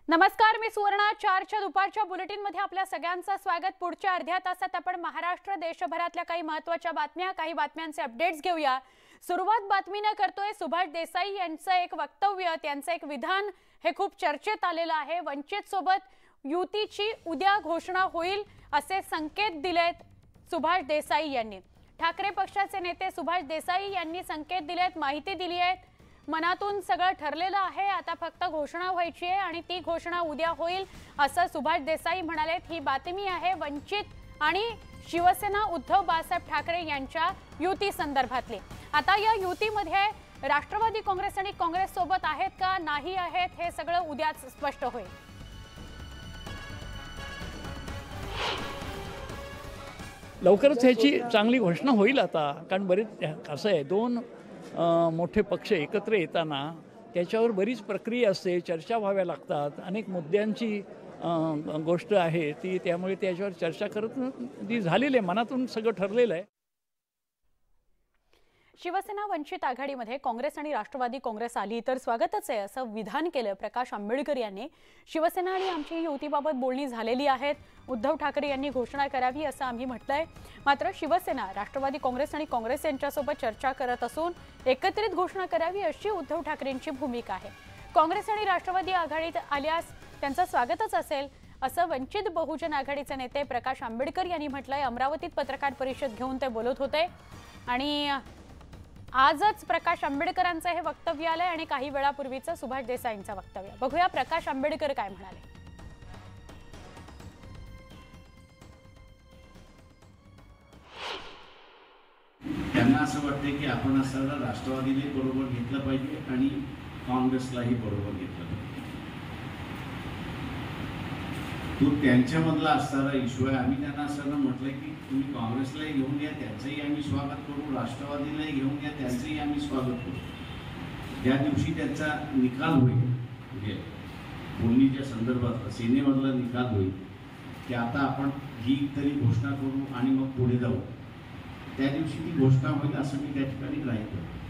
नमस्कार, मी सुवर्णा. 4च्या दुपारच्या बुलेटिनमध्ये आपल्या सगळ्यांचं स्वागत. पुढच्या अर्ध्या तासात आपण महाराष्ट्र देशभरातल्या काही महत्त्वाच्या बातम्या, काही बातम्यांचे अपडेट्स घेऊया. सुरुवात बातमीने करतोय सुभाष देसाई यांचं एक वक्तव्य, त्यांचं एक विधान हे खूप चर्चेत आलेलं आहे. वंचित सोबत युतीची उद्या घोषणा होईल असे संकेत दिलेत सुभाष देसाई यांनी. ठाकरे पक्षाचे नेते सुभाष देसाई यांनी संकेत दिलेत, माहिती दिली आहे. मनातून सगळं ठरलेलं आहे, आता फक्त घोषणा व्हायची आहे आणि ती घोषणा उद्या होईल असं सुभाष देसाई म्हणालेत. ही बातमी आहे वंचित आणि शिवसेना उद्धव बाळासाहेब ठाकरे यांच्या युती संदर्भातली. आता या युतीमध्ये राष्ट्रवादी काँग्रेस आणि काँग्रेस सोबत आहेत का नाही आहेत हे सगळं उद्याच स्पष्ट होईल. लवकरच ह्याची चांगली घोषणा होईल आता, कारण बरेच असं आहे, दोन मोठे पक्ष एकत्र येताना त्याच्यावर बरीच प्रक्रिया असते, चर्चा व्हाव्या लागतात, अनेक मुद्द्यांची गोष्ट आहे ती, त्यामुळे त्याच्यावर चर्चा करत ती झालेली आहे, मनातून सगळं ठरलेलं आहे. शिवसेना वंचित आघाडीमध्ये काँग्रेस आणि राष्ट्रवादी काँग्रेस आली तर स्वागतच आहे असं विधान केलं प्रकाश आंबेडकर यांनी. शिवसेना आणि आमची युतीबाबत बोलणी झालेली आहेत, उद्धव ठाकरे यांनी घोषणा करावी असं आम्ही म्हटलंय. मात्र शिवसेना, राष्ट्रवादी काँग्रेस आणि काँग्रेस यांच्यासोबत चर्चा करत असून एकत्रित घोषणा करावी अशी उद्धव ठाकरेंची भूमिका आहे. काँग्रेस आणि राष्ट्रवादी आघाडीत आल्यास त्यांचं स्वागतच असेल असं वंचित बहुजन आघाडीचे नेते प्रकाश आंबेडकर यांनी म्हटलंय. अमरावतीत पत्रकार परिषद घेऊन ते बोलत होते आणि आजच प्रकाश आंबेडकरांचं हे वक्तव्य आलंय आणि काही वेळापूर्वीचं सुभाष देसाईंचं वक्तव्य. बघूया प्रकाश आंबेडकर काय म्हणाले. त्यांना असं वाटतं की आपण असताना राष्ट्रवादीने बरोबर घेतलं पाहिजे आणि काँग्रेसलाही बरोबर घेतलं पाहिजे. तो त्यांच्यामधला असणारा इश्यू आहे. आम्ही त्यांना असताना म्हटलं की तुम्ही काँग्रेसलाही घेऊन या, त्यांचंही आम्ही स्वागत करू, राष्ट्रवादीलाही घेऊन या, त्यांचंही आम्ही स्वागत करू. ज्या दिवशी त्यांचा निकाल होईल, म्हणजे बोलणीच्या संदर्भात सेनेमधला निकाल होईल की आता आपण ही तरी घोषणा करू आणि मग पुढे जाऊ, त्या दिवशी ती घोषणा होईल असं मी त्या ठिकाणी ग्राह्य करतो.